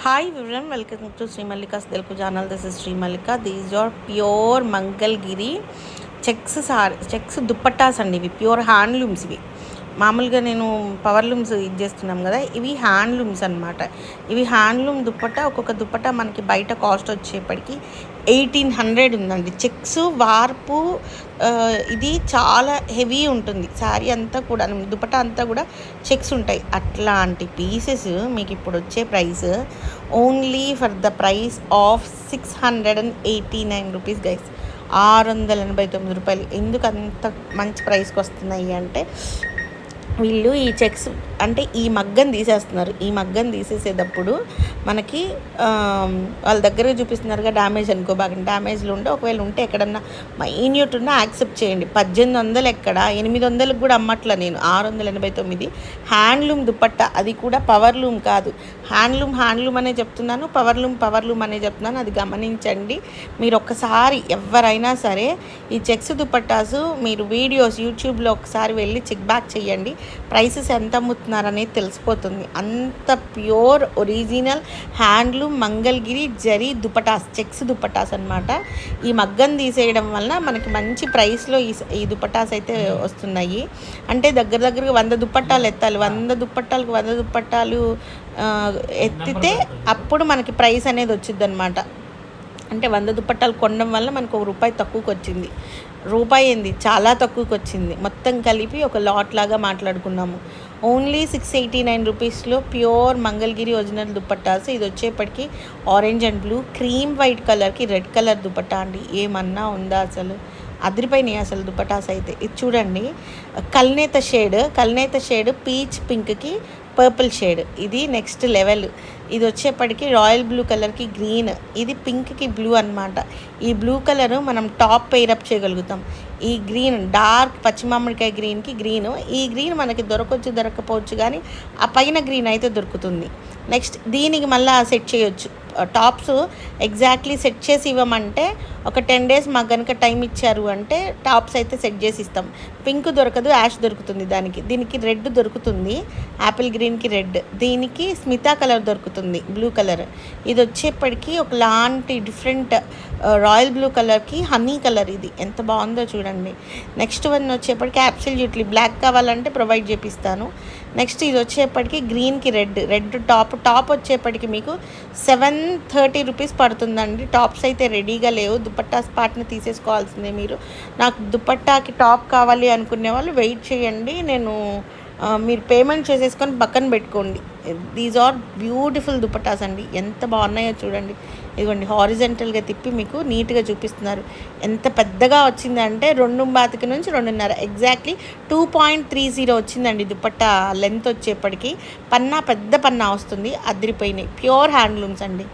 Hi everyone, welcome to Sri Mallika's Telugu channel. This is Sri Mallika. These are pure Mangalgiri checks dupattas అండి. ఇవి pure handlooms. ఇవి మామూలుగా నేను powerlooms ఇది చేస్తున్నాం కదా, ఇవి హ్యాండ్లూమ్స్ అనమాట. ఇవి హ్యాండ్లూమ్ దుప్పట్టా. ఒక్కొక్క దుప్పట్టా మనకి బయట కాస్ట్ వచ్చేప్పటికి 1800 ఉందండి. చెక్స్ వార్పు ఇది చాలా హెవీ ఉంటుంది. శారీ అంతా కూడా, దుప్పట్టా అంతా కూడా చెక్స్ ఉంటాయి. అట్లాంటి పీసెస్ మీకు ఇప్పుడు వచ్చే price only for the price of 689 rupees guys. 689 రూపాయలు. ఎందుకు అంత మంచి ప్రైస్కి వస్తున్నాయి అంటే, వీళ్ళు ఈ చెక్స్ అంటే ఈ మగ్గం తీసేస్తున్నారు. ఈ మగ్గం తీసేసేటప్పుడు మనకి వాళ్ళ దగ్గర చూపిస్తున్నారుగా, డ్యామేజ్ అనుకోబాకండి. డ్యామేజ్లు ఉంటే ఒకవేళ ఉంటే ఎక్కడన్నా మైన్యూట్ ఉన్నా యాక్సెప్ట్ చేయండి. 1800 ఎక్కడ 800 కూడా అమ్మట్ల నేను. 689 హ్యాండ్లూమ్ దుప్పట్టా. అది కూడా పవర్లూమ్ కాదు, హ్యాండ్లూమ్ అనే చెప్తున్నాను, పవర్లూమ్ అనే చెప్తున్నాను. అది గమనించండి మీరు ఒక్కసారి. ఎవరైనా సరే ఈ చెక్స్ దుప్పట్టాసు మీరు వీడియోస్ యూట్యూబ్లో ఒకసారి వెళ్ళి చెక్ బ్యాక్ చేయండి. ప్రైసెస్ ఎంత అమ్ముతున్నారనేది తెలిసిపోతుంది. అంత pure original handloom Mangalagiri zari dupattas, checks dupattas అనమాట. ఈ మగ్గం తీసేయడం వలన మనకి మంచి ప్రైస్లో ఈ దుపటాస్ అయితే వస్తున్నాయి. అంటే దగ్గరగా 100 దుప్పట్టాలు ఎత్తాలి. 100 దుప్పట్టాలు ఎత్తితే అప్పుడు మనకి ప్రైస్ అనేది వచ్చింది అనమాట. అంటే 100 దుప్పట్టాలు కొనడం వల్ల మనకు ₹1 తక్కువకి వచ్చింది. రూపాయి ఏంది, చాలా తక్కువకి వచ్చింది. మొత్తం కలిపి ఒక లాట్ లాగా మాట్లాడుకున్నాము. ఓన్లీ 689 రూపీస్లో ప్యూర్ మంగళగిరి ఒరిజినల్ దుప్పట్టాస్. ఇది వచ్చేప్పటికి orange and blue, cream white కలర్కి రెడ్ కలర్ దుప్పట్టా అండి. ఏమన్నా ఉందా అసలు, అదిరిపోయినాయి అసలు దుప్పటాస్ అయితే. ఇది చూడండి, కల్నేత షేడ్ పీచ్ పింక్కి పర్పుల్ షేడ్. ఇది నెక్స్ట్ లెవెల్. ఇది వచ్చేప్పటికి రాయల్ బ్లూ కలర్కి గ్రీన్, ఇది పింక్కి బ్లూ అనమాట. ఈ బ్లూ కలరు మనం టాప్ పెయిరప్ చేయగలుగుతాం. ఈ గ్రీన్ డార్క్ పచ్చిమామిడికాయ గ్రీన్కి గ్రీను. ఈ గ్రీన్ మనకి దొరకపోవచ్చు, కానీ ఆ పైన గ్రీన్ అయితే దొరుకుతుంది. నెక్స్ట్ దీనికి మళ్ళీ సెట్ చేయొచ్చు. టాప్స్ ఎగ్జాక్ట్లీ సెట్ చేసి ఇవ్వమంటే ఒక 10 days మాకు కనుక టైం ఇచ్చారు అంటే టాప్స్ అయితే సెట్ చేసి ఇస్తాం. పింక్ దొరకదు, యాష్ దొరుకుతుంది. దీనికి రెడ్ దొరుకుతుంది, యాపిల్ గ్రీన్కి రెడ్. దీనికి స్మితా కలర్ దొరుకుతుంది, బ్లూ కలర్. ఇది వచ్చేప్పటికి ఒకలాంటి డిఫరెంట్ రాయల్ బ్లూ కలర్కి హనీ కలర్. ఇది ఎంత బాగుందో చూడండి. నెక్స్ట్ వన్ వచ్చేప్పటికి అబ్సల్యూట్లీ బ్లాక్ కావాలంటే ప్రొవైడ్ చేపిస్తాను. నెక్స్ట్ ఇది వచ్చేప్పటికి గ్రీన్కి రెడ్ టాప్ వచ్చేప్పటికి మీకు 730 రూపీస్ పడుతుందండి. టాప్స్ అయితే రెడీగా లేవు, దుపట్టాస్ పార్ట్ని తీసేసుకోవాల్సిందే మీరు. నాకు దుపట్టాకి టాప్ కావాలి అనుకునే వాళ్ళు వెయిట్ చేయండి. మీరు పేమెంట్ చేసేసుకొని పక్కన పెట్టుకోండి. దీస్ ఆర్ బ్యూటిఫుల్ దుపట్టాస్ అండి. ఎంత బాగున్నాయో చూడండి. ఇదిగోండి, హారిజెంటల్గా తిప్పి మీకు నీట్గా చూపిస్తున్నారు. ఎంత పెద్దగా వచ్చిందంటే 2.5 నుంచి 2.5, ఎగ్జాక్ట్లీ 2.30 వచ్చిందండి దుపట్టా లెంత్ వచ్చేప్పటికి. పెద్ద పన్నా వస్తుంది. అదిరిపోయినాయి. ప్యూర్ హ్యాండ్లూమ్స్ అండి.